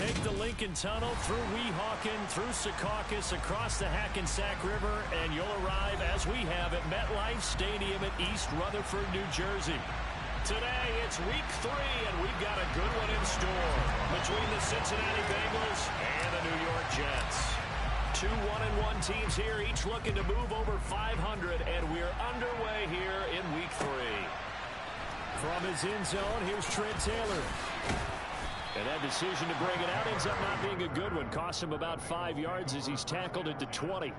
Take the Lincoln Tunnel through Weehawken, through Secaucus, across the Hackensack River, and you'll arrive, as we have, at MetLife Stadium at East Rutherford, New Jersey. Today, it's week 3, and we've got a good one in store between the Cincinnati Bengals and the New York Jets. Two 1-1 teams here, each looking to move over 500, and we're underway here in week 3. From his end zone, here's Trent Taylor. And that decision to bring it out ends up not being a good one. Cost him about 5 yards as he's tackled at the 20.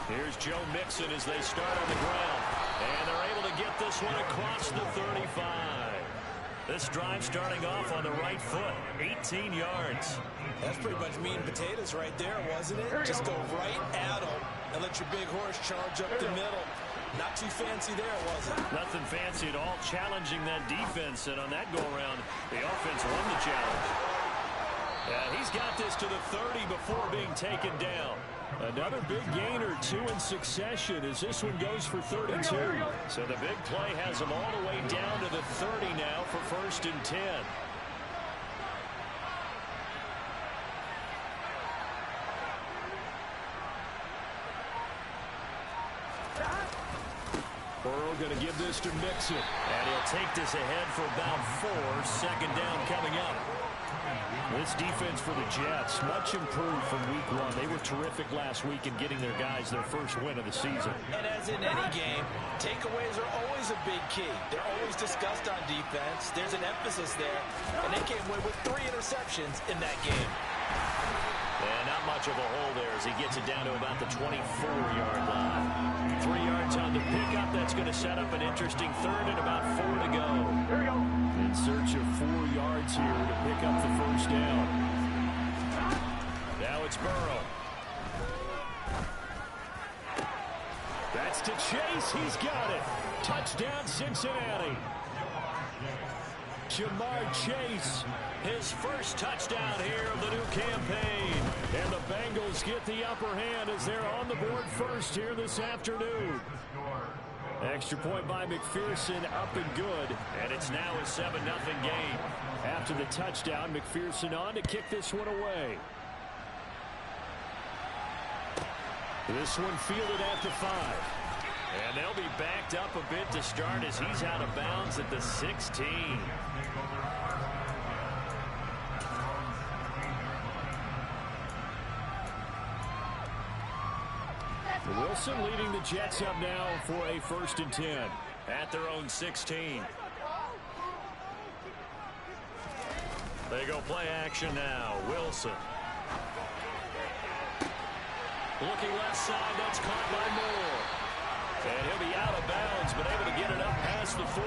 Here's Joe Mixon as they start on the ground. And they're able to get this one across the 35. This drive starting off on the right foot, 18 yards. That's pretty much meat and potatoes right there, wasn't it? Just go right at them and let your big horse charge up the middle. Not too fancy there, was it? Nothing fancy at all, challenging that defense. And on that go-around, the offense won the challenge. Yeah, he's got this to the 30 before being taken down. Another big gain or two in succession as this one goes for 32. So the big play has him all the way down to the 30 now for 1st and 10. Burrow going to give this to Mixon. And he'll take this ahead for about 4. 2nd down coming up. This defense for the Jets, much improved from week 1. They were terrific last week in getting their guys their first win of the season. And as in any game, takeaways are always a big key. They're always discussed on defense. There's an emphasis there. And they came away with 3 interceptions in that game. And not much of a hole there as he gets it down to about the 24-yard line. 3 yards on the pickup. That's going to set up an interesting 3rd and about 4 to go. Here we go. In search of 4 yards here to pick up the 1st down. Now it's Burrow. That's to Chase. He's got it. Touchdown, Cincinnati. Jamar Chase, his first touchdown here of the new campaign. And the Bengals get the upper hand as they're on the board first here this afternoon. Extra point by McPherson, up and good. And it's now a 7-0 game. After the touchdown, McPherson on to kick this one away. This one fielded at the 5. And they'll be backed up a bit to start as he's out of bounds at the 16. Wilson leading the Jets up now for a 1st and 10 at their own 16. They go play action now. Wilson. Looking left side, that's caught by Moore. And he'll be out of bounds, but able to get it up past the 45.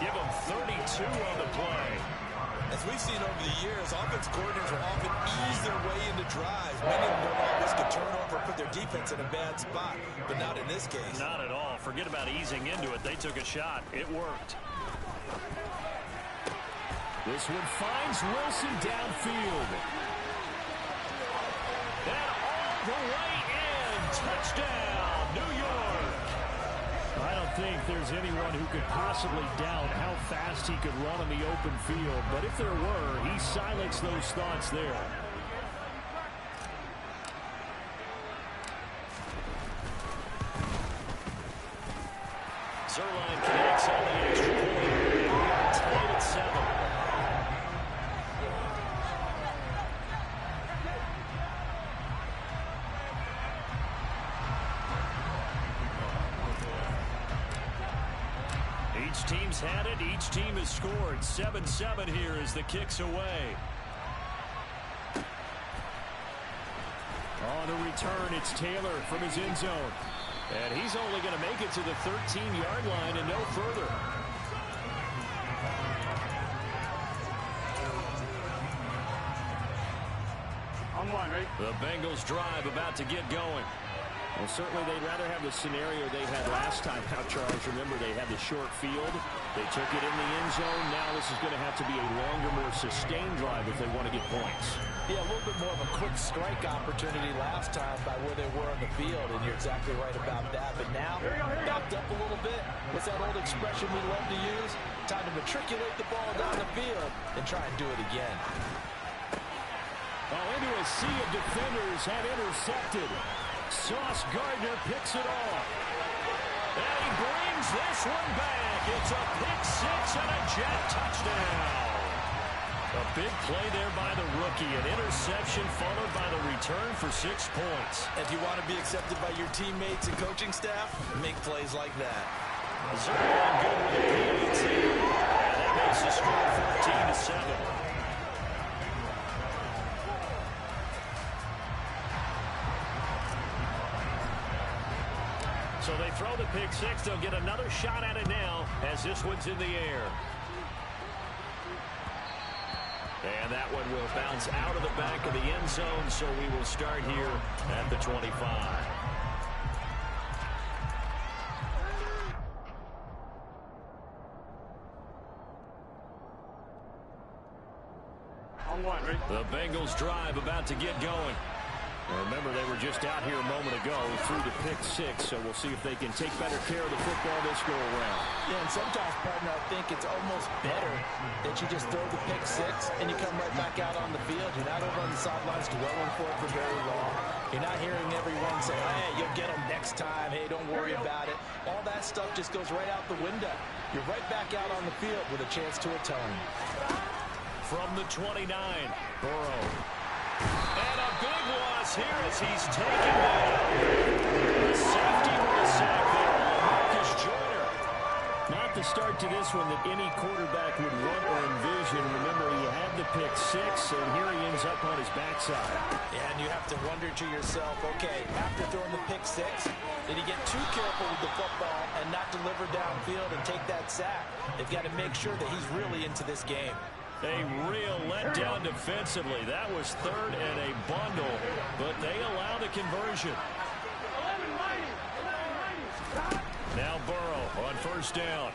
Give him 32 on the play. As we've seen over the years, offense coordinators will often ease their way into drives. Many of them don't risk a turnover, put their defense in a bad spot, but not in this case. Not at all. Forget about easing into it. They took a shot. It worked. This one finds Wilson downfield. And all the way in. Touchdown, New York. I don't think there's anyone who could possibly doubt how fast he could run on the open field. But if there were, he silenced those thoughts there. Zerline connects on the extra point. Tied at 7. Each team's had it. Each team has scored. 7-7 here as the kick's away. On the return, it's Taylor from his end zone. And he's only going to make it to the 13-yard line and no further. On one, right? The Bengals drive about to get going. Well, certainly they'd rather have the scenario they had last time out, Charles. Remember, they had the short field. They took it in the end zone. Now this is going to have to be a longer, more sustained drive if they want to get points. Yeah, a little bit more of a quick strike opportunity last time by where they were on the field, and you're exactly right about that. But now, backed up a little bit. What's that old expression we love to use? Time to matriculate the ball down the field and try and do it again. Oh, into a sea of defenders had intercepted. Sauce Gardner picks it off. And he brings this one back. It's a pick six and a Jet touchdown. A big play there by the rookie. An interception followed by the return for 6 points. If you want to be accepted by your teammates and coaching staff, make plays like that. Missouri on good with a PAT. And that makes the score 14-7. So they throw the pick six. They'll get another shot at it now as this one's in the air. And that one will bounce out of the back of the end zone, so we will start here at the 25. The Bengals drive about to get going. Now remember, they were just out here a moment ago through the pick six, so we'll see if they can take better care of the football this go-around. Yeah, and sometimes, partner, I think it's almost better that you just throw the pick six and you come right back out on the field. You're not over on the sidelines dwelling for it for very long. You're not hearing everyone say, hey, you'll get them next time. Hey, don't worry about it. All that stuff just goes right out the window. You're right back out on the field with a chance to atone. From the 29, Burrow. And a big loss here as he's taken down. The safety with a sack there. Marcus Joyner. Not the start to this one that any quarterback would want or envision. Remember, he had the pick six, and here he ends up on his backside. Yeah, and you have to wonder to yourself, okay, after throwing the pick six, did he get too careful with the football and not deliver downfield and take that sack? They've got to make sure that he's really into this game. A real letdown defensively. That was third and a bundle, but they allow the conversion. Now Burrow on first down.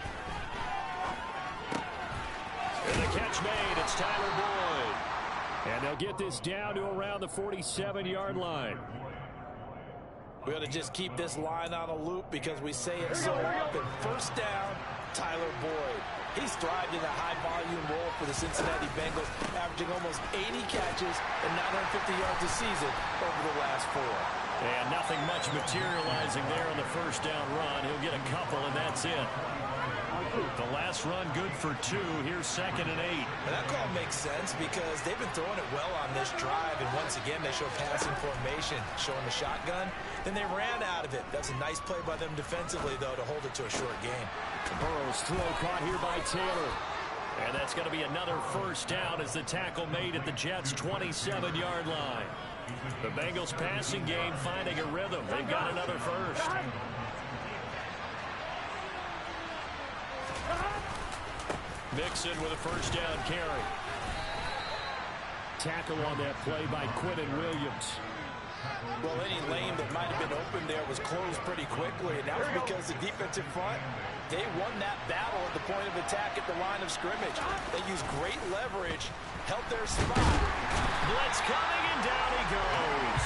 And the catch made. It's Tyler Boyd. And they'll get this down to around the 47-yard line. We ought to just keep this line on a loop because we say it so often. First down, Tyler Boyd. He's thrived in a high-volume role for the Cincinnati Bengals, averaging almost 80 catches and 950 yards a season over the last 4. And nothing much materializing there on the first down run. He'll get a couple, and that's it. The last run good for 2. Here's 2nd and 8. And that call makes sense because they've been throwing it well on this drive. And once again, they show passing formation, showing the shotgun. Then they ran out of it. That's a nice play by them defensively, though, to hold it to a short game. Burrow's throw caught here by Taylor. And that's going to be another first down as the tackle made at the Jets' 27-yard line. The Bengals passing game finding a rhythm. They've got another first. Mixon with a first down carry. Tackle on that play by Quinton Williams. Well, any lane that might have been open there was closed pretty quickly, and that was because the defensive front, they won that battle at the point of attack at the line of scrimmage. They used great leverage, held their spot. Blitz coming, and down he goes.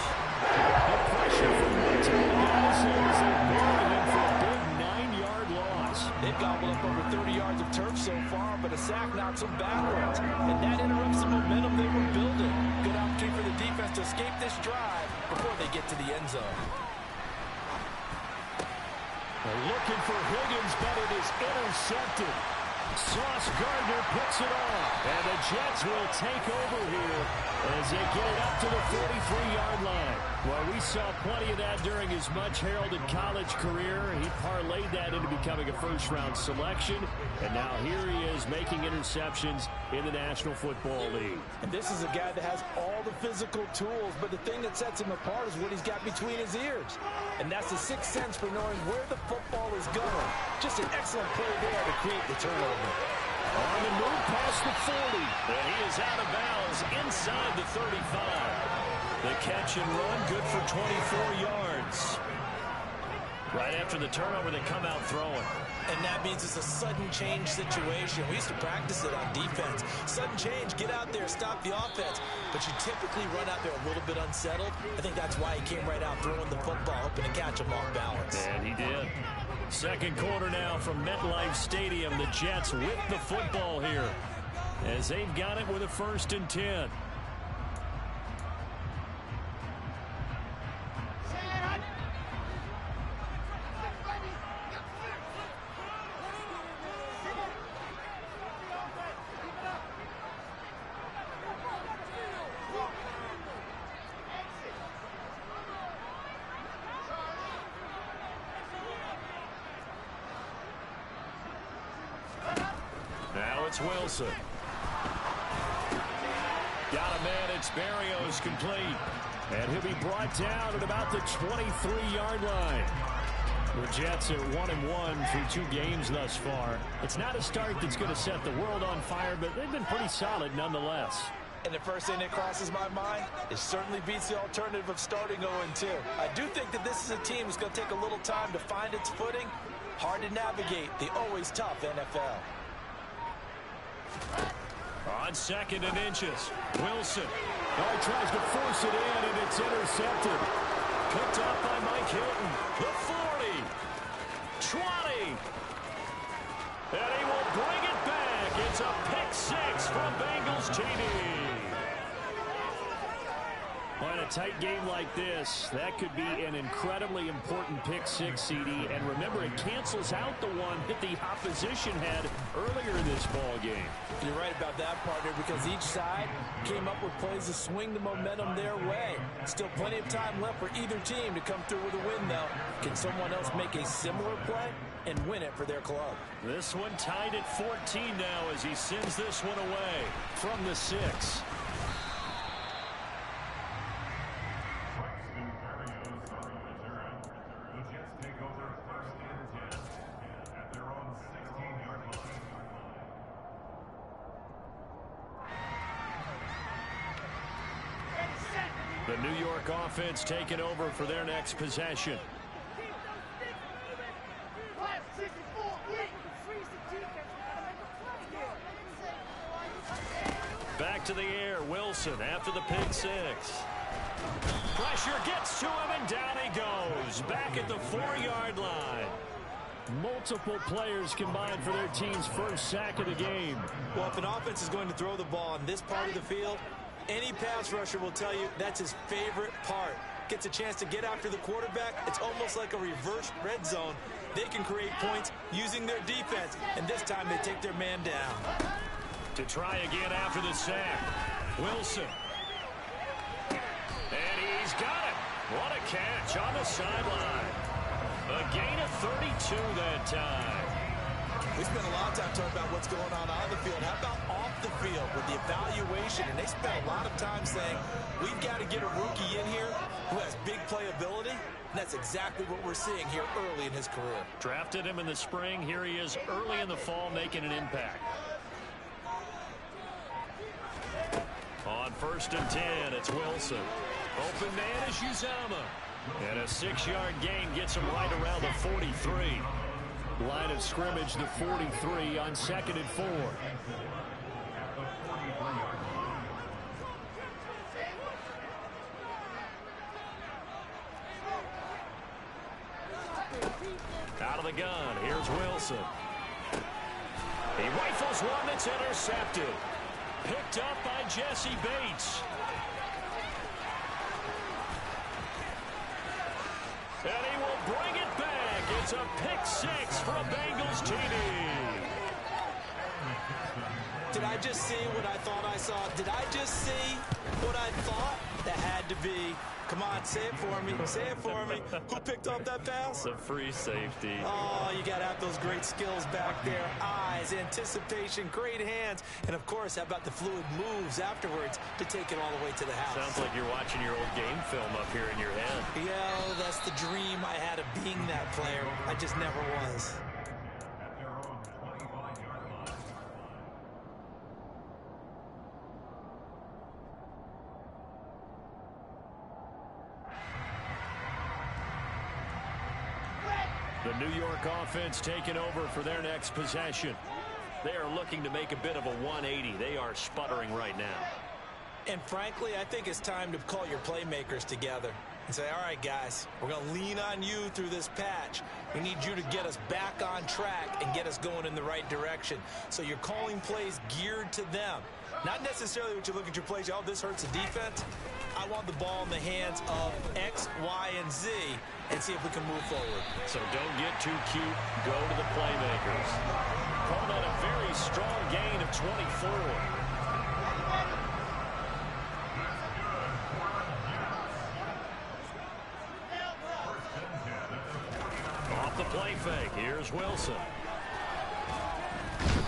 The pressure from the guys is they're him for a big 9-yard loss. They've gobbled up over 30 yards of turf so far, but a sack knocks them backwards. And that interrupts the momentum they were building. Good opportunity for the defense to escape this drive before they get to the end zone. They're looking for Higgins, but it is intercepted. Sauce Gardner picks it off. And the Jets will take over here as they get it up to the 43-yard line. Well, we saw plenty of that during his much-heralded college career. He parlayed that into becoming a first-round selection. And now here he is making interceptions in the National Football League. And this is a guy that has all the physical tools, but the thing that sets him apart is what he's got between his ears. And that's the sixth sense for knowing where the football is going. Just an excellent play there to create the turnover. On the move past the 40, and he is out of bounds inside the 35. The catch and run good for 24 yards. Right after the turnover, they come out throwing. And that means it's a sudden change situation. We used to practice it on defense. Sudden change, get out there, stop the offense. But you typically run out there a little bit unsettled. I think that's why he came right out throwing the football, hoping to catch him off balance. And he did. Second quarter now from MetLife Stadium. The Jets with the football here as they've got it with a 1st and 10. Now it's Wilson. Got a man. It's Berrios complete. And he'll be brought down at about the 23-yard line. The Jets are 1-1 through 2 games thus far. It's not a start that's going to set the world on fire, but they've been pretty solid nonetheless. And the first thing that crosses my mind, it certainly beats the alternative of starting 0-2. I do think that this is a team that's going to take a little time to find its footing. Hard to navigate the always tough NFL. On 2nd and inches, Wilson. Oh, he tries to force it in, and it's intercepted. Picked up by Mike Hilton. The 40. 20. And he will bring it back. It's a pick 6 from Bengals TD. Well, in a tight game like this, that could be an incredibly important pick 6, CD. And remember, it cancels out the one that the opposition had earlier in this ball game. You're right about that, partner, because each side came up with plays to swing the momentum their way. Still plenty of time left for either team to come through with a win, though. Can someone else make a similar play and win it for their club? This one tied at 14 now as he sends this one away from the 6. The New York offense taking over for their next possession. Back to the air, Wilson after the pick 6. Pressure gets to him, and down he goes. Back at the 4-yard line. Multiple players combined for their team's first sack of the game. Well, if an offense is going to throw the ball on this part of the field, any pass rusher will tell you that's his favorite part. Gets a chance to get after the quarterback. It's almost like a reverse red zone. They can create points using their defense, and this time they take their man down. To try again after the sack, Wilson. And he's got it. What a catch on the sideline. A gain of 32 that time. We spent a lot of time talking about what's going on the field. How about off the field with the evaluation? And they spent a lot of time saying, we've got to get a rookie in here who has big playability. And that's exactly what we're seeing here early in his career. Drafted him in the spring. Here he is early in the fall making an impact. On 1st and 10, it's Wilson. Open man is Uzama. And a 6-yard gain gets him right around the 43. Line of scrimmage, the 43 on 2nd and 4. Out of the gun, here's Wilson. He rifles one that's intercepted. Picked up by Jesse Bates. And he will bring it back. It's a pick 6 for a Bengals TD. Did I just see what I thought I saw? Did I just see what I thought? That had to be. Come on, say it for me. Say it for me. Who picked up that pass? It's a free safety. Oh, you got to have those great skills back there. Eyes, anticipation, great hands. And, of course, how about the fluid moves afterwards to take it all the way to the house? Sounds like you're watching your old game film up here in your head. Yeah, that's the dream I had of being that player. I just never was. The New York offense taking over for their next possession. They are looking to make a bit of a 180. They are sputtering right now. And frankly, I think it's time to call your playmakers together and say, all right, guys, we're going to lean on you through this patch. We need you to get us back on track and get us going in the right direction. So you're calling plays geared to them. Not necessarily what you look at your plays, oh, this hurts the defense. I want the ball in the hands of X, Y, and Z and see if we can move forward. So don't get too cute. Go to the playmakers. Called on a very strong gain of 24. Off the play fake. Here's Wilson.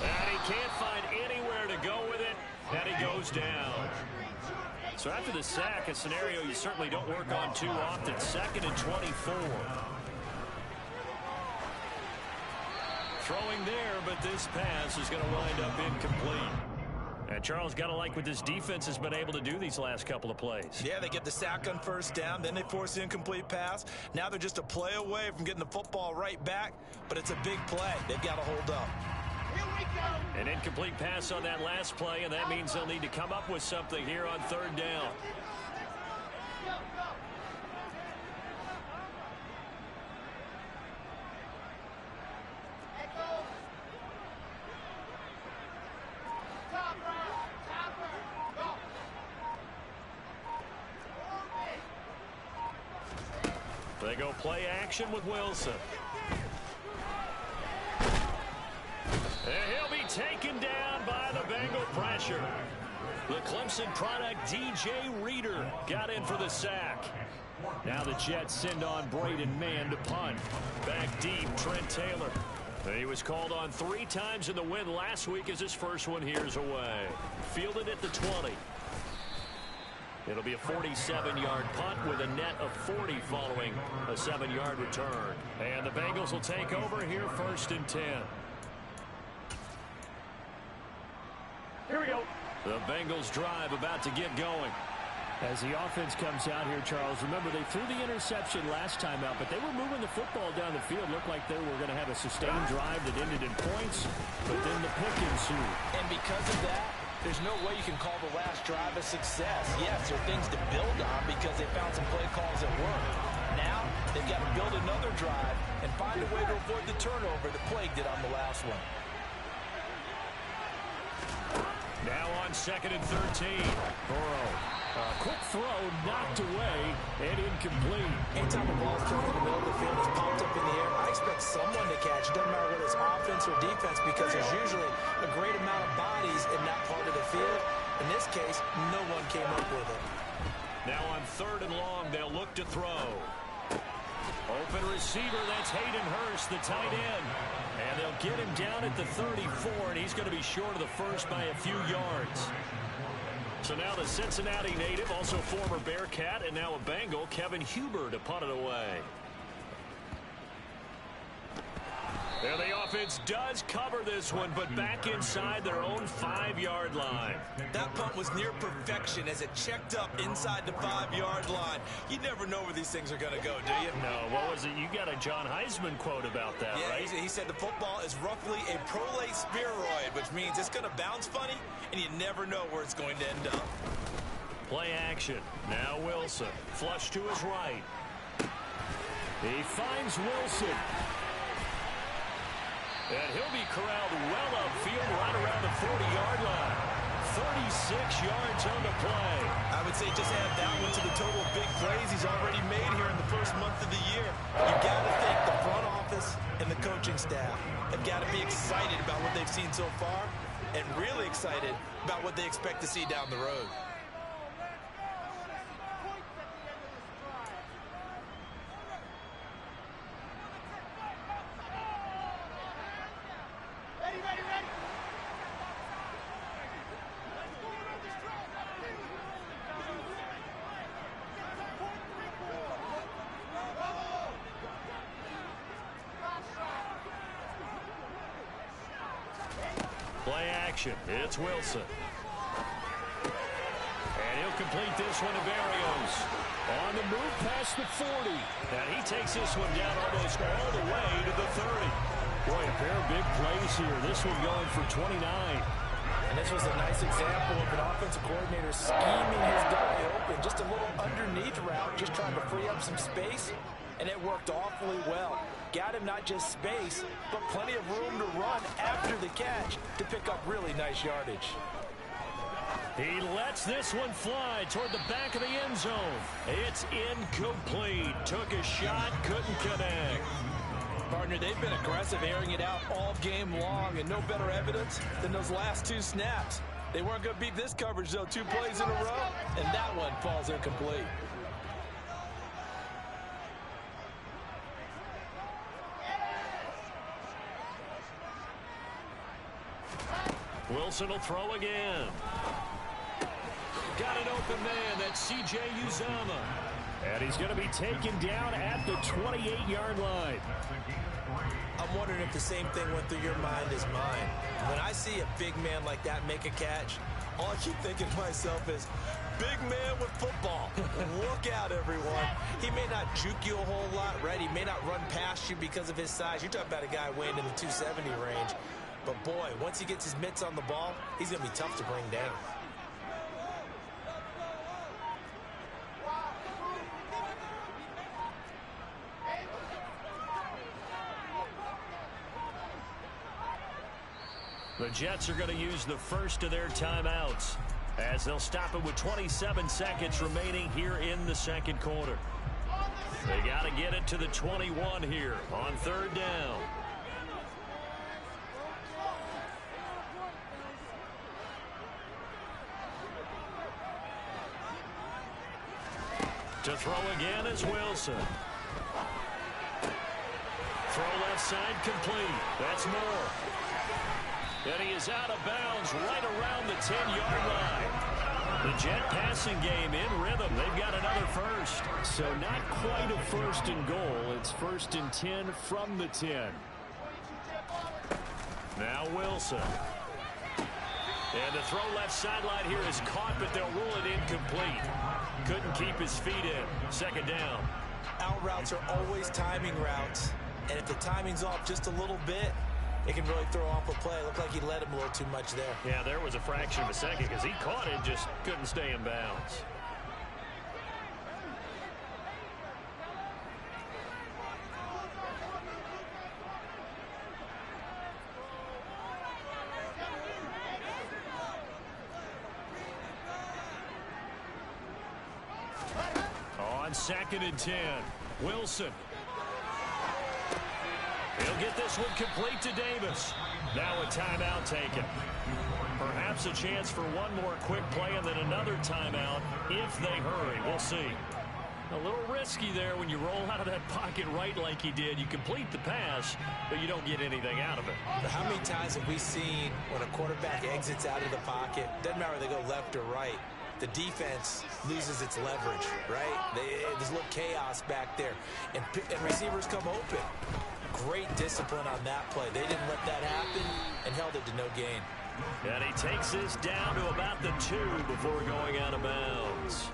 And he can't find anywhere to go with it. And he goes down. So after the sack, a scenario you certainly don't work on too often. 2nd and 24. Throwing there, but this pass is going to wind up incomplete. And Charles, got to like what this defense has been able to do these last couple of plays. Yeah, they get the sack on first down, then they force the incomplete pass. Now they're just a play away from getting the football right back, but it's a big play. They've got to hold up. An incomplete pass on that last play, and that means they'll need to come up with something here on 3rd down. They go play action with Wilson. And he'll be taken down by the Bengal pressure. The Clemson product, DJ Reader, got in for the sack. Now the Jets send on Braden Mann to punt. Back deep, Trent Taylor. He was called on 3 times in the win last week as his first one here's away. Fielded at the 20. It'll be a 47-yard punt with a net of 40 following a 7-yard return. And the Bengals will take over here 1st and 10. Here we go. The Bengals drive about to get going. As the offense comes out here, Charles, remember they threw the interception last time out, but they were moving the football down the field. Looked like they were going to have a sustained drive that ended in points, but then the pick ensued. And because of that, there's no way you can call the last drive a success. Yes, there are things to build on because they found some play calls that worked. Now, they've got to build another drive and find a way to avoid the turnover that plagued it on the last one. Now on 2nd and 13. Burrow. A quick throw knocked away and incomplete. Anytime a ball's thrown in the middle of the field, it's popped up in the air, I expect someone to catch. It doesn't matter whether it's offense or defense because there's usually a great amount of bodies in that part of the field. In this case, no one came up with it. Now on 3rd and long, they'll look to throw. Open receiver, that's Hayden Hurst, the tight end. And they'll get him down at the 34, and he's going to be short of the first by a few yards. So now the Cincinnati native, also former Bearcat, and now a Bengal, Kevin Huber, to punt it away. And the offense does cover this one, but back inside their own 5-yard line. That punt was near perfection as it checked up inside the 5-yard line. You never know where these things are going to go, do you? No, what was it? You got a John Heisman quote about that, yeah, right? He said the football is roughly a prolate spheroid, which means it's going to bounce funny, and you never know where it's going to end up. Play action. Now Wilson. Flush to his right. He finds Wilson. And he'll be corralled well upfield right around the 40-yard line. 36 yards on the play. I would say just add that one to the total of big plays he's already made here in the first month of the year. You've got to think the front office and the coaching staff have got to be excited about what they've seen so far and really excited about what they expect to see down the road. Play action. It's Wilson. And he'll He'll complete this one to Barrios. On the move past the 40. And he takes this one down almost all the way to the 30. Boy, a pair of big plays here. This one going for 29. And this was a nice example of an offensive coordinator scheming his guy open. Just a little underneath route, just trying to free up some space. And it worked awfully well. Got him not just space, but plenty of room to run after the catch to pick up really nice yardage. He lets this one fly toward the back of the end zone. It's incomplete. Took a shot, couldn't connect. Partner, they've been aggressive, airing it out all game long, and no better evidence than those last two snaps. They weren't going to beat this coverage, though. 2 plays in a row, and that one falls incomplete. Wilson will throw again. Got an open man. That's C.J. Uzama. And he's going to be taken down at the 28-yard line. I'm wondering if the same thing went through your mind as mine. When I see a big man like that make a catch, all I keep thinking to myself is, big man with football. Look out, everyone. He may not juke you a whole lot, right? He may not run past you because of his size. You're talking about a guy weighing in the 270 range. But, boy, once he gets his mitts on the ball, he's going to be tough to bring down. The Jets are going to use the first of their timeouts as they'll stop it with 27 seconds remaining here in the second quarter. They got to get it to the 21 here on 3rd down. To throw again is Wilson. Throw left side complete. That's Moore. And he is out of bounds right around the 10-yard line. The Jet passing game in rhythm. They've got another first. So not quite a first and goal. It's 1st and 10 from the 10. Now Wilson. And the throw left sideline here is caught, but they'll rule it incomplete. Couldn't keep his feet in. 2nd down. Out routes are always timing routes. And if the timing's off just a little bit, it can really throw off a play. Looked like he led him a little too much there. Yeah, there was a fraction of a second because he caught it, just couldn't stay in bounds. On 2nd and 10, Wilson. He'll get this one complete to Davis. Now a timeout taken. Perhaps a chance for one more quick play and then another timeout if they hurry. We'll see. A little risky there when you roll out of that pocket right like he did. You complete the pass, but you don't get anything out of it. But how many times have we seen when a quarterback exits out of the pocket, doesn't matter whether they go left or right, the defense loses its leverage, right? There's a little chaos back there, and receivers come open. Great discipline on that play. They didn't let that happen and held it to no gain. And he takes this down to about the 2 before going out of bounds.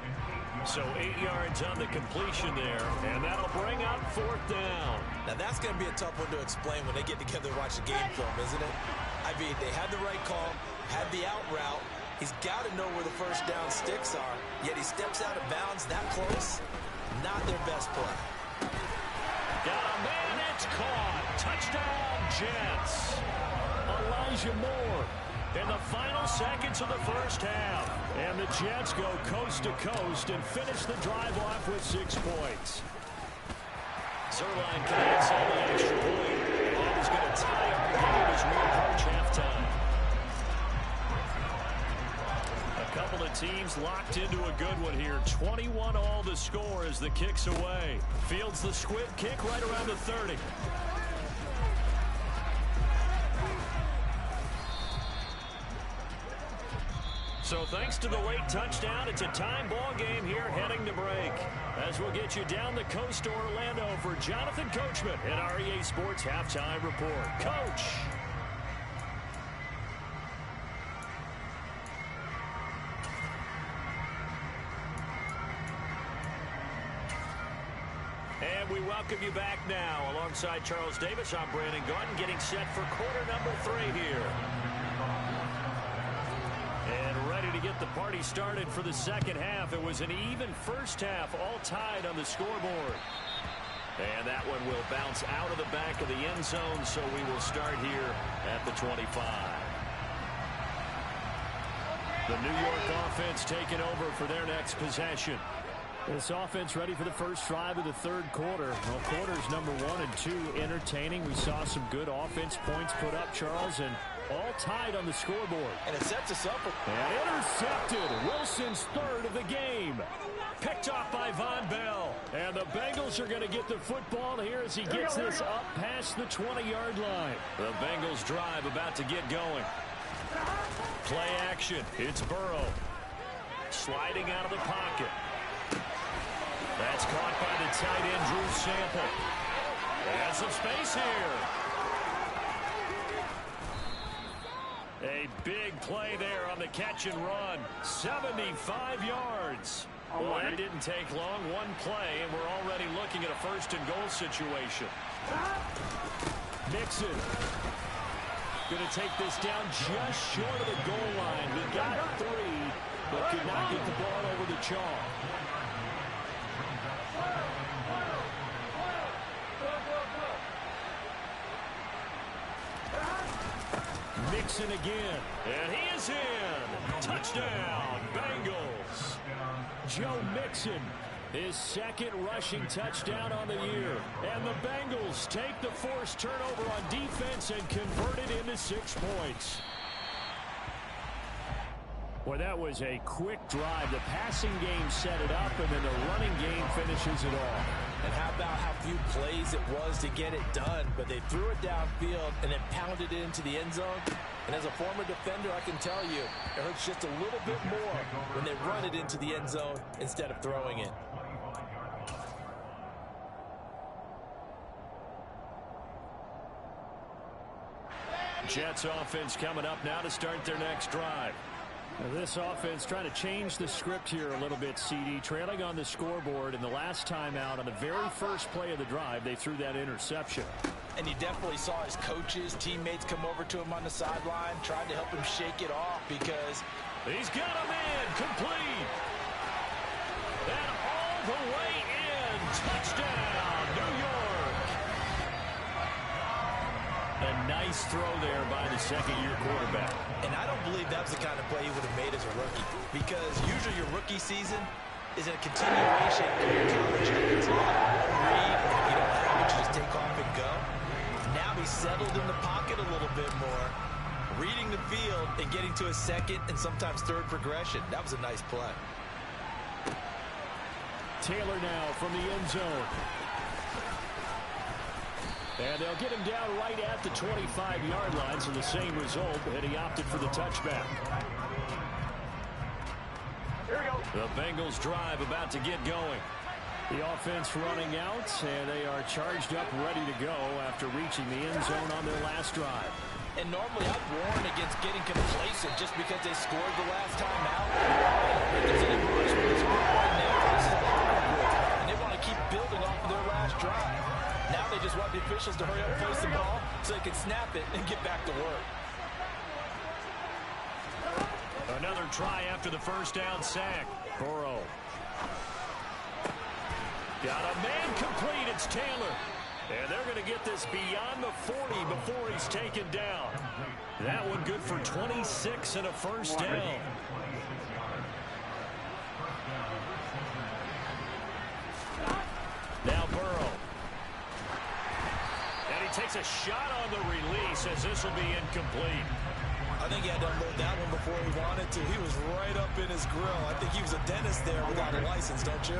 So 8 yards on the completion there, and that'll bring up 4th down. Now that's going to be a tough one to explain when they get together and watch the game film, isn't it? I mean, they had the right call, had the out route. He's got to know where the first down sticks are, yet he steps out of bounds that close. Not their best play. Got a man, it's caught. Touchdown, Jets. Elijah Moore in the final seconds of the first half. And the Jets go coast to coast and finish the drive off with 6 points. Zerline connects on the extra point. And is going to tie up the game as we approach halftime. A couple of teams locked into a good one here. 21 all the score as the kick's away. Fields the squib kick right around the 30. So thanks to the late touchdown, it's a time ball game here heading to break. As we'll get you down the coast to Orlando for Jonathan Coachman at our EA Sports Halftime Report. Coach. We welcome you back now. Alongside Charles Davis, I'm Brandon Gaudin, getting set for quarter number 3 here. And ready to get the party started for the second half. It was an even first half, all tied on the scoreboard. And that one will bounce out of the back of the end zone, so we will start here at the 25. The New York offense taking over for their next possession. This offense ready for the first drive of the third quarter. Well, quarters number 1 and 2 entertaining. We saw some good offense points put up, Charles, and all tied on the scoreboard. And it sets us up. And intercepted. Wilson's third of the game. Picked off by Von Bell. And the Bengals are going to get the football here as he gets this up past the 20-yard line. The Bengals drive about to get going. Play action. It's Burrow. Sliding out of the pocket. That's caught by the tight end, Drew Sample. And some space here. A big play there on the catch and run. 75 yards. Well, that didn't take long. One play, and we're already looking at a first-and-goal situation. Mixon. Going to take this down just short of the goal line. He got 3, but could not get the ball over the chalk. Mixon again, and he is in. Touchdown, Bengals. Joe Mixon, his second rushing touchdown on the year. And the Bengals take the forced turnover on defense and convert it into 6 points. Well, that was a quick drive. The passing game set it up, and then the running game finishes it off. And how about how few plays it was to get it done, but they threw it downfield and then pounded it into the end zone. And as a former defender, I can tell you, it hurts just a little bit more when they run it into the end zone instead of throwing it. Jets offense coming up now to start their next drive. This offense trying to change the script here a little bit, CD. Trailing on the scoreboard, and the last time out on the very first play of the drive, they threw that interception. And you definitely saw his coaches, teammates come over to him on the sideline, trying to help him shake it off because he's got him in, complete. And all the way in, touchdown, New York. A nice throw there by the second-year quarterback. And I don't believe that was the kind of play he would have made as a rookie, because usually your rookie season is a continuation of your college days. Read, if you don't have it, you just take off and go. Now he's settled in the pocket a little bit more, reading the field and getting to a second and sometimes third progression. That was a nice play. Taylor now from the end zone. And they'll get him down right at the 25-yard line, so the same result, and he opted for the touchback. Here we go. The Bengals drive about to get going. The offense running out, and they are charged up, ready to go after reaching the end zone on their last drive. And normally I'd warn against getting complacent just because they scored the last time out. If there's any rush for this group right now, this is a hard group, and they want to keep building off of their last drive. Now they just want the officials to hurry up and place the ball so they can snap it and get back to work. Another try after the first down sack. Burrow. Got a man complete. It's Taylor. And they're going to get this beyond the 40 before he's taken down. That one good for 26 and a first down. Now Burrow. And he takes a shot on the release as this will be incomplete. I think he had to unload that one before he wanted to. He was right up in his grill. I think he was a dentist there without a license, don't you?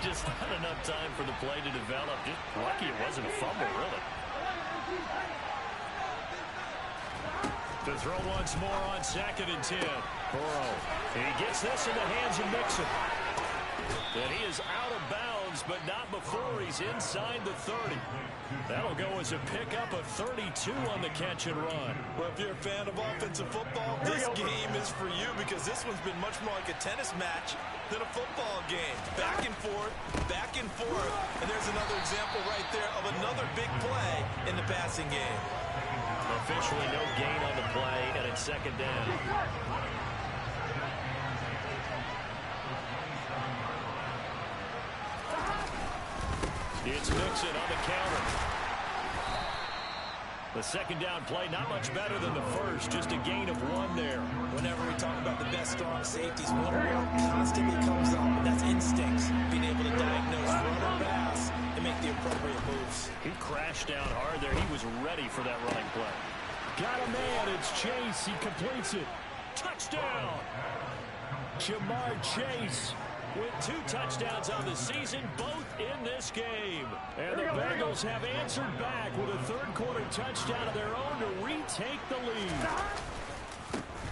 Just not enough time for the play to develop. Just lucky it wasn't a fumble, really. To throw once more on 2nd and 10. Burrow. He gets this in the hands of Mixon. And he is out of bounds, but not before he's inside the 30. That'll go as a pickup of 32 on the catch and run. Well, if you're a fan of offensive football, this game is for you because this one's been much more like a tennis match than a football game. Back and forth, and there's another example right there of another big play in the passing game. Officially no gain on the play, and it's second down. It's Mixon on the counter. The second down play, not much better than the first, just a gain of 1 there. Whenever we talk about the best strong safeties, one constantly comes up, and that's instincts. Being able to diagnose run or pass and make the appropriate moves. He crashed down hard there. He was ready for that running play. Got a man. It's Chase. He completes it. Touchdown! Jamar Chase with 2 touchdowns on the season, both in this game. And the Bengals have answered back with a third-quarter touchdown of their own to retake the lead.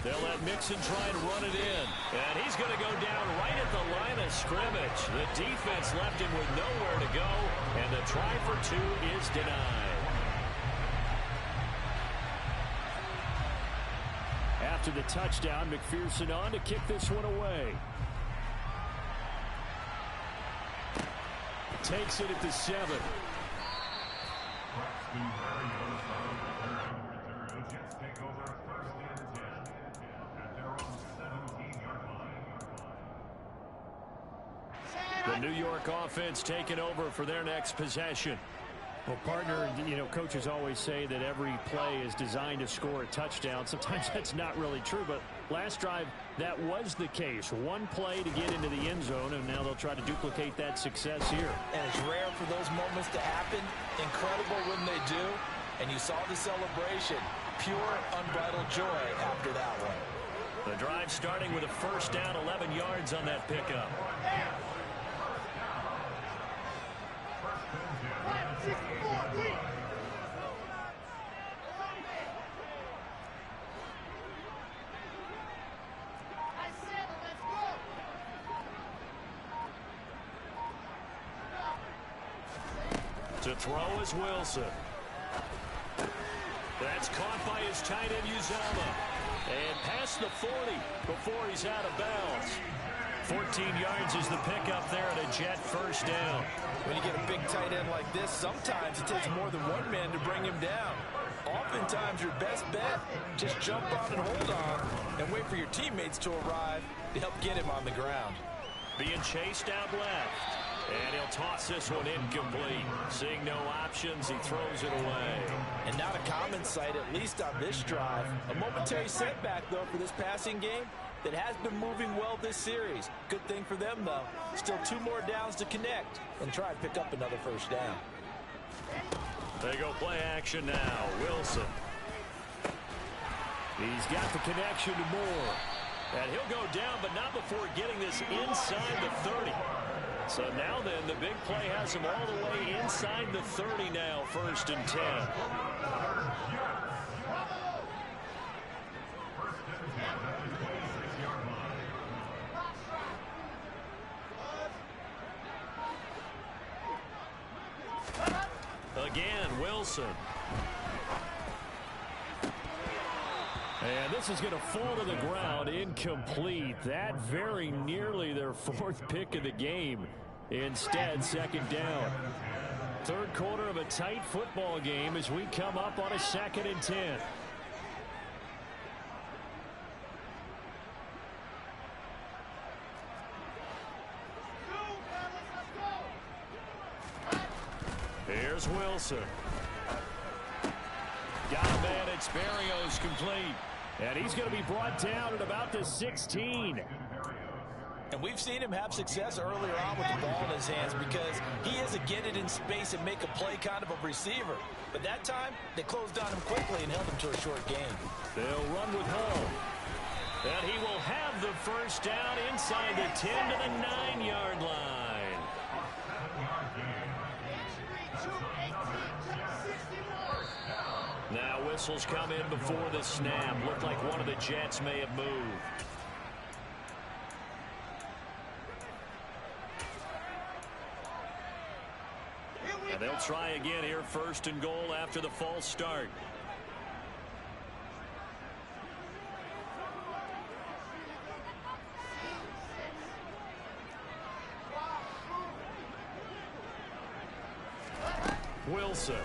They'll let Mixon try and run it in. And he's going to go down right at the line of scrimmage. The defense left him with nowhere to go, and the try for 2 is denied. After the touchdown, McPherson on to kick this one away. Takes it at the 7. The New York offense taking over for their next possession. Well, partner, you know, coaches always say that every play is designed to score a touchdown. Sometimes that's not really true, but last drive, that was the case. 1 play to get into the end zone, and now they'll try to duplicate that success here. And it's rare for those moments to happen. Incredible when they do. And you saw the celebration. Pure, unbridled joy after that one. The drive starting with a first down, 11 yards on that pickup. To throw is Wilson. That's caught by his tight end Uzama. And past the 40 before he's out of bounds. 14 yards is the pickup there at a Jet first down. When you get a big tight end like this, sometimes it takes more than one man to bring him down. Oftentimes your best bet, just jump on and hold on and wait for your teammates to arrive to help get him on the ground. Being chased out left. And he'll toss this one incomplete. Seeing no options, he throws it away. And not a common sight, at least on this drive. A momentary setback, though, for this passing game that has been moving well this series. Good thing for them, though. Still 2 more downs to connect and try and pick up another first down. They go play action now. Wilson. He's got the connection to Moore. And he'll go down, but not before getting this inside the 30. So now then, the big play has him all the way inside the 30 now, 1st and 10. Again, Wilson. And this is going to fall to the ground, incomplete. That very nearly their 4th pick of the game. Instead, 2nd down. 3rd quarter of a tight football game as we come up on a 2nd and 10. Here's Wilson. Got a man. It's Berrios complete. And he's going to be brought down at about the 16. And we've seen him have success earlier on with the ball in his hands because he is a get it in space and make a play kind of a receiver. But that time, they closed on him quickly and held him to a short game. They'll run with Hull. And he will have the first down inside the 10 to the 9-yard line. Now whistles come in before the snap. Looked like one of the Jets may have moved. And they'll try again here, 1st and goal after the false start. Wilson.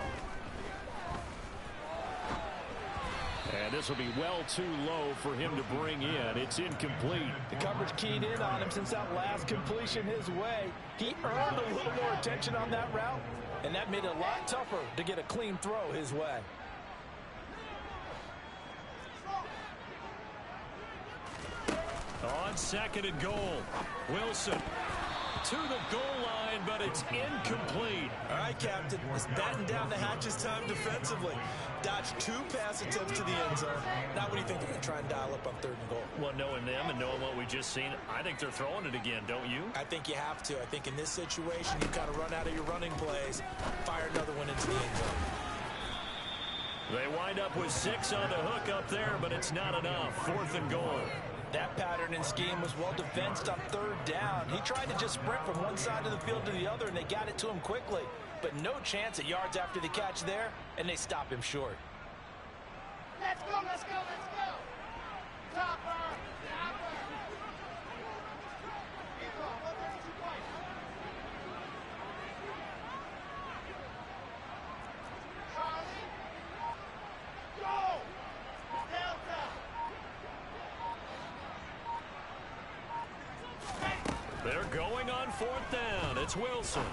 And this will be well too low for him to bring in. It's incomplete. The coverage keyed in on him since that last completion his way. He earned a little more attention on that route, and that made it a lot tougher to get a clean throw his way. On 2nd and goal, Wilson to the goal line, but it's incomplete. All right, Captain. It's batten down the hatches time defensively. Dodged 2 pass attempts to the end zone. Now what do you think they're going to try and dial up on 3rd and goal? Well, knowing them and knowing what we just seen, I think they're throwing it again, don't you? I think you have to. I think in this situation, you kind of run out of your running plays, fire another one into the end zone. They wind up with 6 on the hook up there, but it's not enough. 4th and goal. That pattern and scheme was well defensed on 3rd down. He tried to just sprint from one side of the field to the other, and they got it to him quickly. But no chance at yards after the catch there, and they stop him short. Let's go, let's go, let's go. Topper, topper. Keep on, 132 points. Charlie, go. Delta. They're going on 4th down. It's Wilson.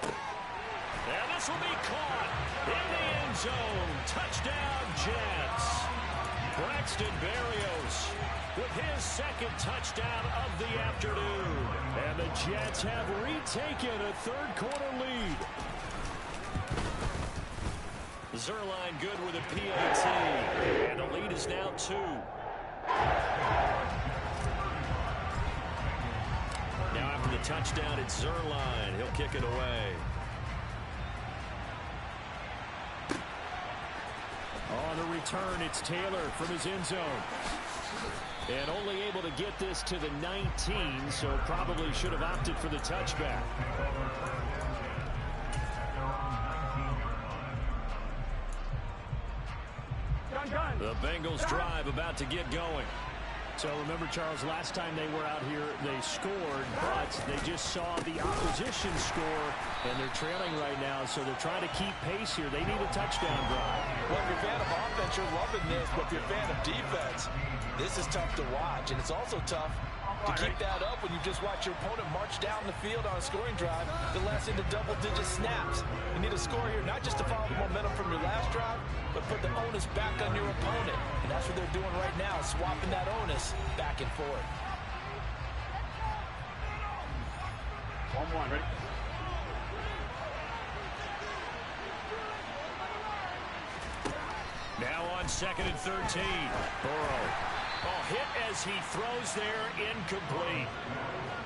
And this will be caught in the end zone. Touchdown, Jets. Braxton Berrios with his 2nd touchdown of the afternoon. And the Jets have retaken a 3rd quarter lead. Zerline good with a PAT. And the lead is now 2. Now after the touchdown, it's Zerline. He'll kick it away. On the return, it's Taylor from his end zone. And only able to get this to the 19, so probably should have opted for the touchback. The Bengals drive about to get going. So remember, Charles, last time they were out here, they scored, but they just saw the opposition score, and they're trailing right now, so they're trying to keep pace here. They need a touchdown drive. Well, if you're a fan of offense, you're loving this, but if you're a fan of defense, this is tough to watch, and it's also tough to keep that up when you just watch your opponent march down the field on a scoring drive that lasts into double-digit snaps. You need a score here, not just to follow the momentum from your last drive, but put the onus back on your opponent. And that's what they're doing right now, swapping that onus back and forth. 1-1, ready? Now on 2nd and 13. Burrow. Oh, hit as he throws there, incomplete.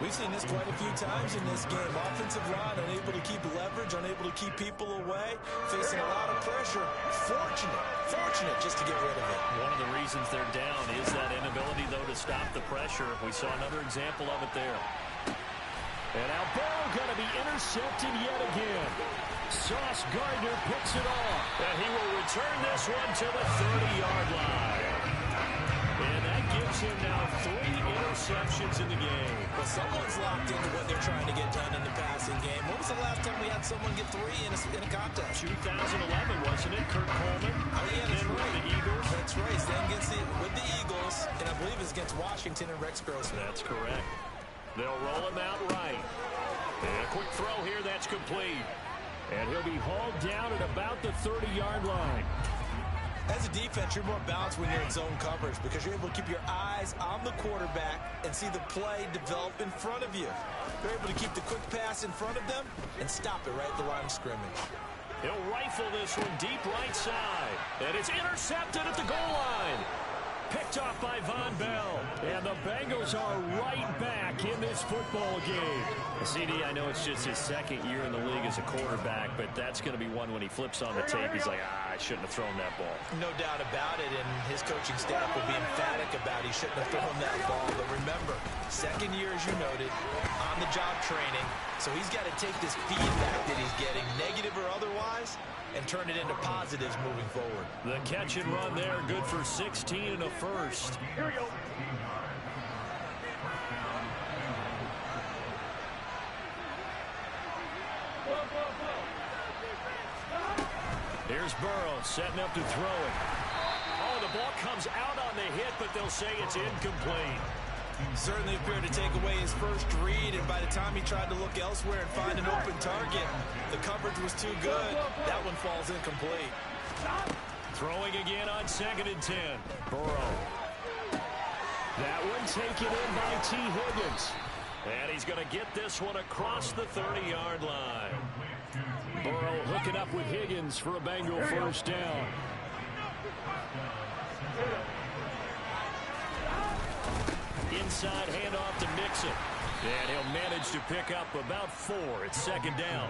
We've seen this quite a few times in this game. Offensive line unable to keep leverage, unable to keep people away, facing a lot of pressure. Fortunate just to get rid of it. One of the reasons they're down is that inability, though, to stop the pressure. We saw another example of it there. And now Burrow going to be intercepted yet again. Sauce Gardner picks it off. And he will return this one to the 30-yard line. And that gives him now 3 interceptions in the game. Well, someone's locked into what they're trying to get done in the passing game. When was the last time we had someone get 3 in a contest? 2011, wasn't it? Kurt Coleman. Oh, yeah, that's then right. With the Eagles. That's right. Then gets it with the Eagles, and I believe it's against Washington and Rex Grossman. That's correct. They'll roll him out right. And a quick throw here, that's complete. And he'll be hauled down at about the 30-yard line. As a defense, you're more balanced when you're in zone coverage because you're able to keep your eyes on the quarterback and see the play develop in front of you. You're able to keep the quick pass in front of them and stop it right at the line of scrimmage. He'll rifle this one deep right side. And it's intercepted at the goal line. Picked off by Von Bell. And the Bengals are right back in this football game. CD, I know it's just his 2nd year in the league as a quarterback, but that's going to be one when he flips on the tape. He's like, I shouldn't have thrown that ball. No doubt about it, and his coaching staff will be emphatic about he shouldn't have thrown that ball. But remember, 2nd year, as you noted, on-the-job training, So he's got to take this feedback that he's getting, negative or otherwise, and turn it into positives moving forward. The catch and run there, good for 16 and a first. Here we go. Here's Burrow setting up to throw it. Oh, the ball comes out on the hit, but they'll say it's incomplete. Certainly appeared to take away his first read, and by the time he tried to look elsewhere and find an open target, the coverage was too good. That one falls incomplete. Throwing again on 2nd and 10. Burrow. That one taken in by T. Higgins. And he's going to get this one across the 30-yard line. Burrow hooking up with Higgins for a Bengal first down. Inside handoff to Mixon. And he'll manage to pick up about 4 at 2nd down.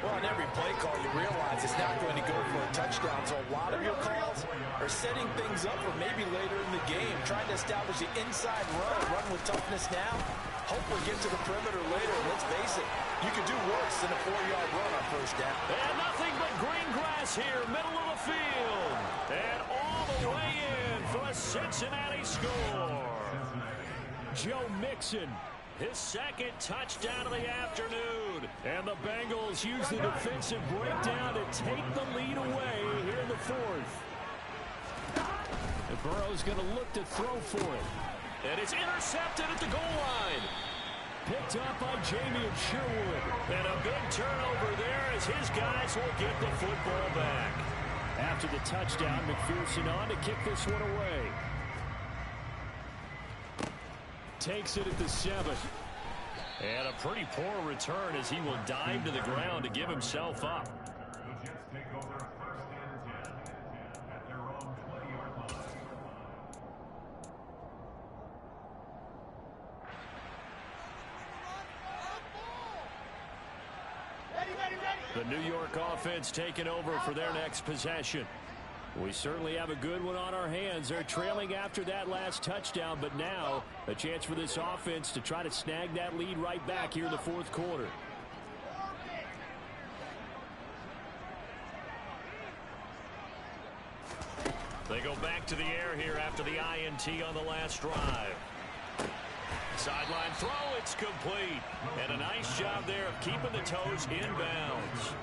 Well, on every play call, you realize it's not going to go for a touchdown. So a lot of your calls are setting things up for maybe later in the game, trying to establish the inside run with toughness now. Hopefully get to the perimeter later. Let's face it, you could do worse than a 4-yard run on first down. And nothing but green grass here, middle of the field. And all the way in for a Cincinnati score. Joe Mixon, his 2nd touchdown of the afternoon. And the Bengals use the defensive breakdown to take the lead away here in the 4th. And Burrow's going to look to throw for it. And it's intercepted at the goal line. Picked up by Jamie and Sherwood. And a big turnover there as his guys will get the football back. After the touchdown, McPherson on to kick this one away. Takes it at the 7. And a pretty poor return as he will dive to the ground to give himself up. The New York offense taking over for their next possession. We certainly have a good one on our hands. They're trailing after that last touchdown, but now a chance for this offense to try to snag that lead right back here in the 4th quarter. They go back to the air here after the INT on the last drive. Sideline throw, it's complete. And a nice job there of keeping the toes inbounds.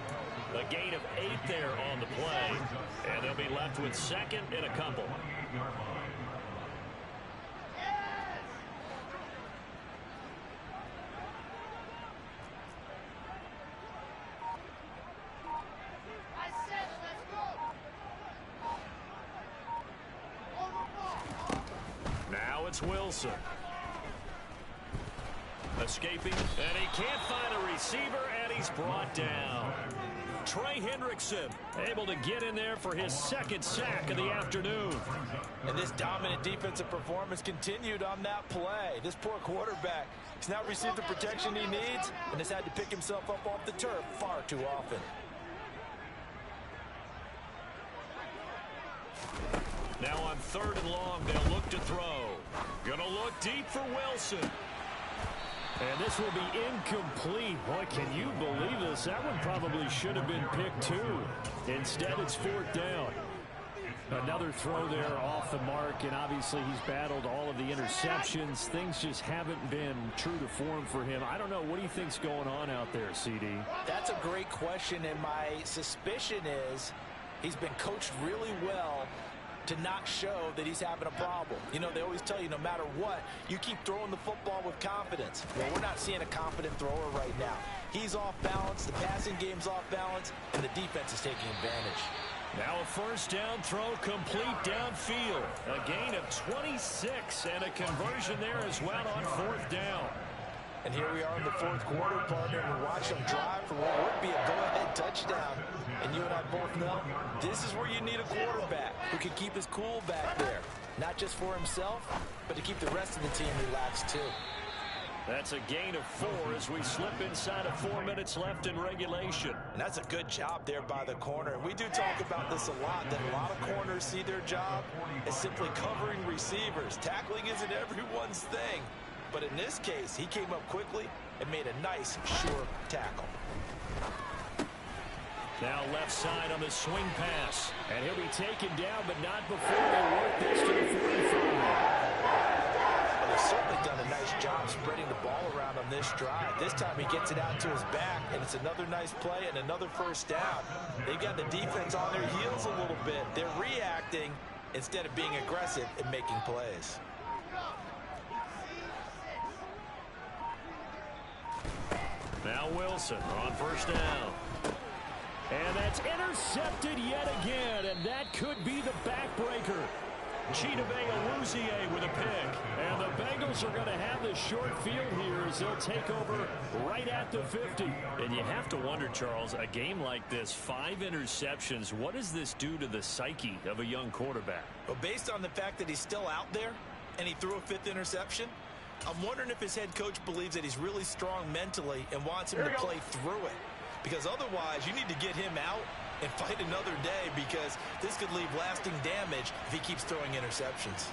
A gain of 8 there on the play. And they'll be left with 2nd and a couple. Now it's Wilson. Escaping, and he can't find a receiver, and he's brought down. Trey Hendrickson able to get in there for his 2nd sack of the afternoon. And this dominant defensive performance continued on that play. This poor quarterback has not received the protection he needs and has had to pick himself up off the turf far too often. Now on 3rd and long, they'll look to throw. Gonna look deep for Wilson. And this will be incomplete. Boy, can you believe this? That one probably should have been picked too. Instead, it's 4th down. Another throw there off the mark, and obviously he's battled all of the interceptions. Things just haven't been true to form for him. I don't know. What do you think's going on out there, CD? That's a great question, and my suspicion is he's been coached really well to not show that he's having a problem. You know, they always tell you no matter what, you keep throwing the football with confidence. Well, we're not seeing a confident thrower right now. He's off balance, the passing game's off balance, and the defense is taking advantage. Now a 1st down throw complete downfield. A gain of 26 and a conversion there as well on 4th down. And here we are in the 4th quarter, partner, and we watch them drive for what would be a go-ahead touchdown. And you and I both know this is where you need a quarterback who can keep his cool back there. Not just for himself, but to keep the rest of the team relaxed too. That's a gain of 4 as we slip inside of 4 minutes left in regulation. And that's a good job there by the corner. And we do talk about this a lot, that a lot of corners see their job as simply covering receivers. Tackling isn't everyone's thing. But in this case, he came up quickly and made a nice, sure tackle. Now left side on the swing pass. And he'll be taken down, but not before they work this to the 45. Well, they've certainly done a nice job spreading the ball around on this drive. This time he gets it out to his back, and it's another nice play and another first down. They've got the defense on their heels a little bit. They're reacting instead of being aggressive and making plays. Now Wilson on first down. And that's intercepted yet again, and that could be the backbreaker. Chidobe Awuzie with a pick. And the Bengals are going to have the short field here as they'll take over right at the 50. And you have to wonder, Charles, a game like this, 5 interceptions, what does this do to the psyche of a young quarterback? Well, based on the fact that he's still out there and he threw a 5th interception, I'm wondering if his head coach believes that he's really strong mentally and wants him to play through it. Because otherwise, you need to get him out and fight another day, because this could leave lasting damage if he keeps throwing interceptions.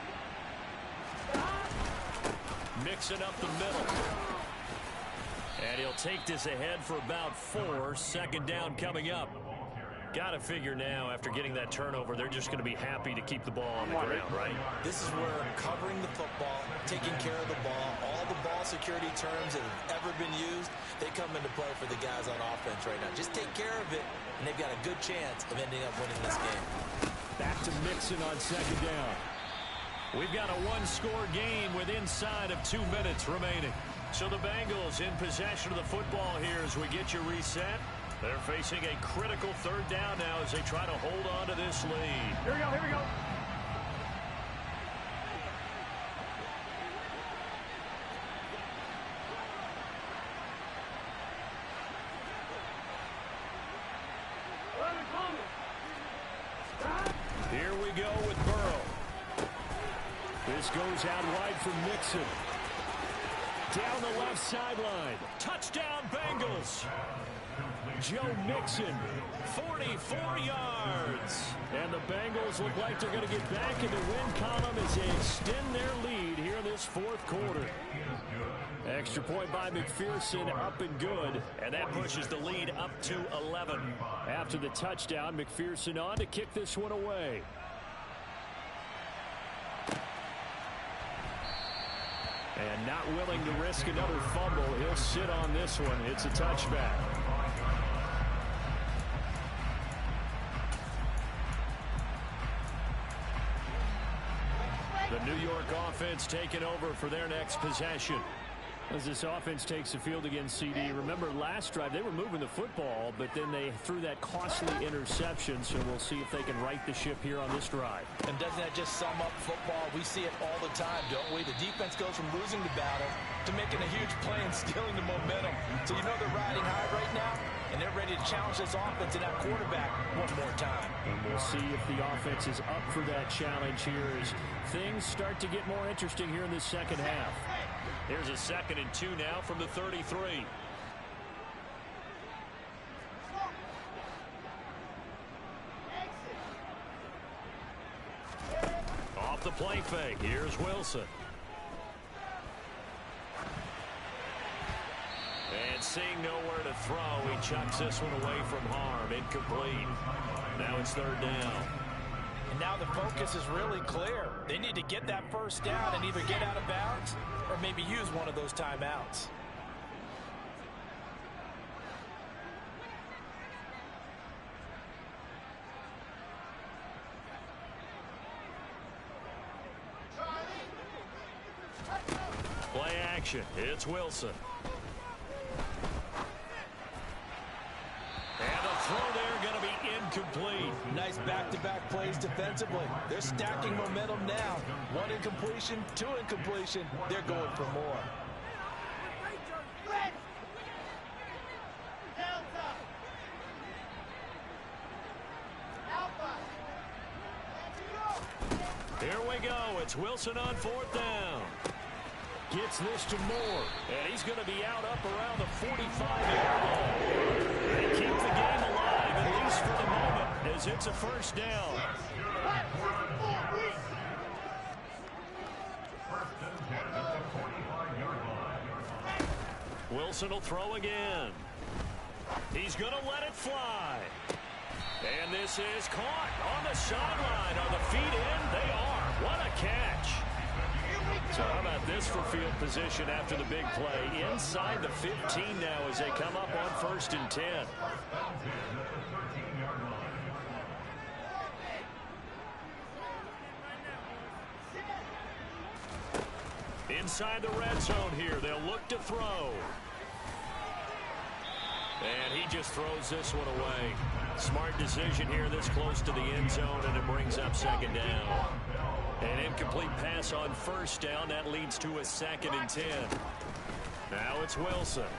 Mixing up the middle. And he'll take this ahead for about 4. Second down coming up. Got to figure now, after getting that turnover, they're just going to be happy to keep the ball on the ground, right? This is where covering the football, taking care of the ball, all the ball security terms that have ever been used, they come into play for the guys on offense right now. Just take care of it, and they've got a good chance of ending up winning this game. Back to Mixon on second down. We've got a one-score game with inside of 2 minutes remaining. So the Bengals in possession of the football here as we get you reset. They're facing a critical third down now as they try to hold on to this lead. Here we go, here we go. Here we go with Burrow. This goes out wide for Mixon. Down the left sideline. Touchdown, Bengals. Joe Mixon, 44 yards. And the Bengals look like they're going to get back in the win column as they extend their lead here in this fourth quarter. Extra point by McPherson, up and good. And that pushes the lead up to 11. After the touchdown, McPherson on to kick this one away. And not willing to risk another fumble. He'll sit on this one. It's a touchback. The New York offense taking over for their next possession. As this offense takes the field against CD. Remember last drive they were moving the football, but then they threw that costly interception, so we'll see if they can right the ship here on this drive. And doesn't that just sum up football? We see it all the time, don't we? The defense goes from losing the battle to making a huge play and stealing the momentum. So you know they're riding high right now, and they're ready to challenge this offense and that quarterback one more time. And we'll see if the offense is up for that challenge here as things start to get more interesting here in the second half. Here's a 2nd and 2 now from the 33. Off the play fake. Here's Wilson. And seeing nowhere to throw, he chucks this one away from harm. Incomplete. Now it's 3rd down. And now the focus is really clear. They need to get that first down and either get out of bounds or maybe use one of those timeouts. Play action. It's Wilson. And the throw there going to be incomplete. Nice back-to-back plays defensively. They're stacking momentum now. 1 incompletion, 2 incompletion. They're going for more. Here we go. It's Wilson on 4th down. Gets this to Moore. And he's going to be out up around the 45-yard line. They keep the game alive, at least for the moment, as it's a first down. Wilson will throw again. He's going to let it fly. And this is caught on the sideline. Are the feet in? They are. What a catch. So how about this for field position after the big play? Inside the 15 now as they come up on 1st and 10. Inside the red zone here. They'll look to throw. And he just throws this one away. Smart decision here this close to the end zone, and it brings up 2nd down. An incomplete pass on 1st down. That leads to a 2nd and 10. Now it's Wilson.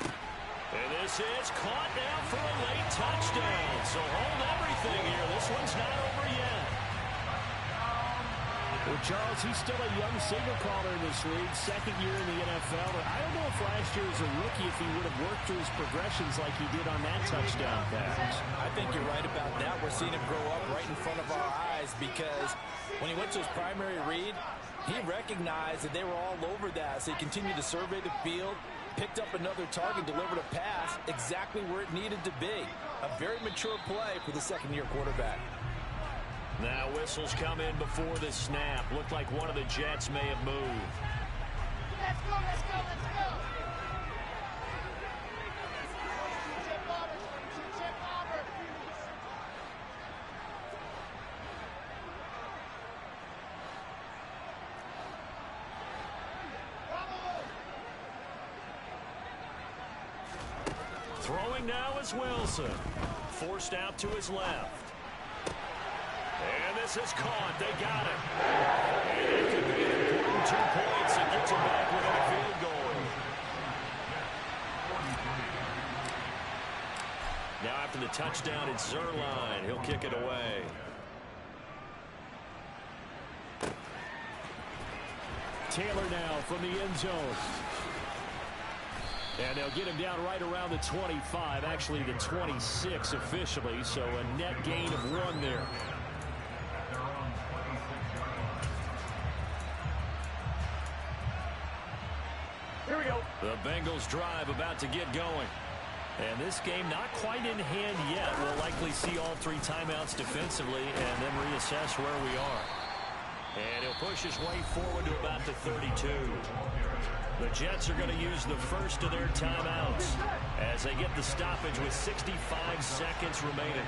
And this is caught now for a late touchdown. So hold everything here. This one's not over yet. Well, Charles, he's still a young signal caller in this league, 2nd year in the NFL. But I don't know if last year as a rookie if he would have worked through his progressions like he did on that touchdown pass. I think you're right about that. We're seeing him grow up right in front of our eyes because when he went to his primary read, he recognized that they were all over that. So he continued to survey the field, picked up another target, delivered a pass exactly where it needed to be. A very mature play for the 2nd-year quarterback. Now whistles come in before the snap. Looked like one of the Jets may have moved. Let's go, let's go, let's go. Chip Auburn. Throwing now is Wilson. Forced out to his left. And this is caught. They got it. And it could be an important 2 points and gets them back within a field goal. Now after the touchdown, it's Zerline. He'll kick it away. Taylor now from the end zone. And they'll get him down right around the 25, actually the 26 officially, so a net gain of 1 there. Here we go. The Bengals drive about to get going. And this game not quite in hand yet. We'll likely see all 3 timeouts defensively and then reassess where we are. And he'll push his way forward to about the 32. The Jets are going to use the first of their timeouts as they get the stoppage with 65 seconds remaining.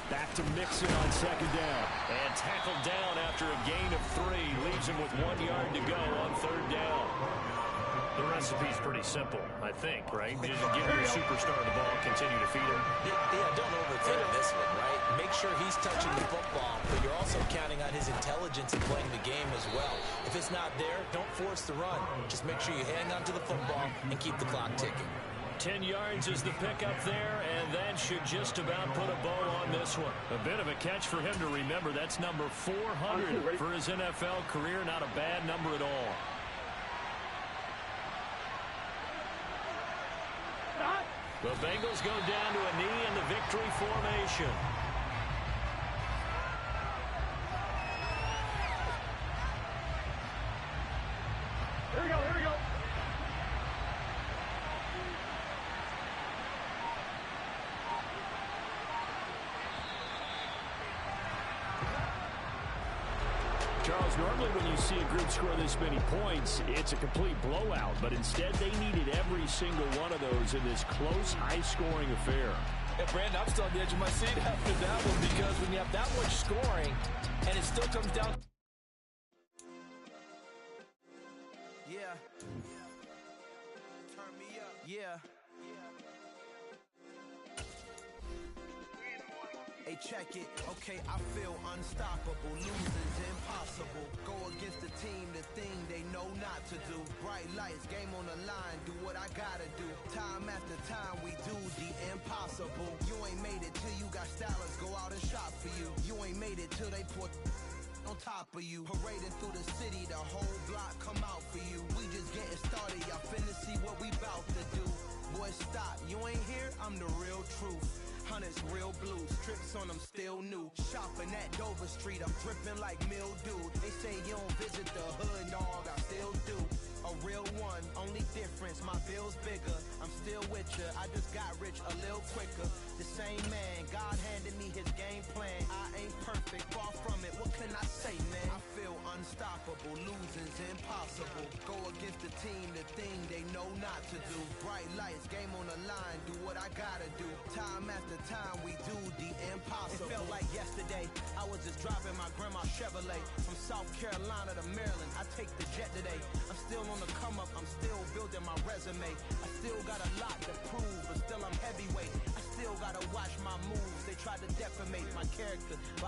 Back to Mixon on 2nd down. And tackled down after a gain of 3. Leaves him with 1 yard to go on 3rd down. The recipe's pretty simple, I think, right? Just give your superstar the ball, continue to feed him. Yeah, don't overthink this one, right? Make sure he's touching the football, but you're also counting on his intelligence in playing the game as well. If it's not there, don't force the run. Just make sure you hang on to the football and keep the clock ticking. 10 yards is the pickup there, and that should just about put a bow on this one. A bit of a catch for him to remember. That's number 400 for his NFL career. Not a bad number at all. The Bengals go down to a knee in the victory formation. Here we go, here we go. Charles, normally when you see a group score this many points, it's a complete blowout. But instead, they needed every single one of those in this close, high-scoring affair. And Brandon, I'm still on the edge of my seat after that one because when you have that much scoring and it still comes down. Yeah. Turn me up. Yeah. Hey, check it. Okay, I feel unstoppable. Losing's impossible. Go against the team, the thing they know not to do. Bright lights, game on the line. Do what I gotta do. Time after time, we do the impossible. You ain't made it till you got stylers go out and shop for you. You ain't made it till they put on top of you. Parading through the city, the whole block come out for you. We just getting started. Y'all finna see what we bout to do. Boy, stop. You ain't here, I'm the real truth. Hunters real blue, strips on them still new. Shopping at Dover Street, I'm dripping like mildew. They say you don't visit the hood, dog, I still do. A real one, only difference, my bill's bigger. I'm still with ya, I just got rich a little quicker. The same man, God handed me his game plan. I ain't perfect, far from it, what can I say, man? I feel unstoppable, losing's impossible. Go against the team, the thing they know not to do. Bright lights, game on the line, do what I gotta do. Time after time, we do the impossible. It felt like yesterday, I was just driving my grandma's Chevrolet. From South Carolina to Maryland, I take the jet today. I'm still on the come up, I'm still building my resume. I still got a lot to prove, but still I'm heavyweight. I still gotta watch my moves, they tried to defamate my character, but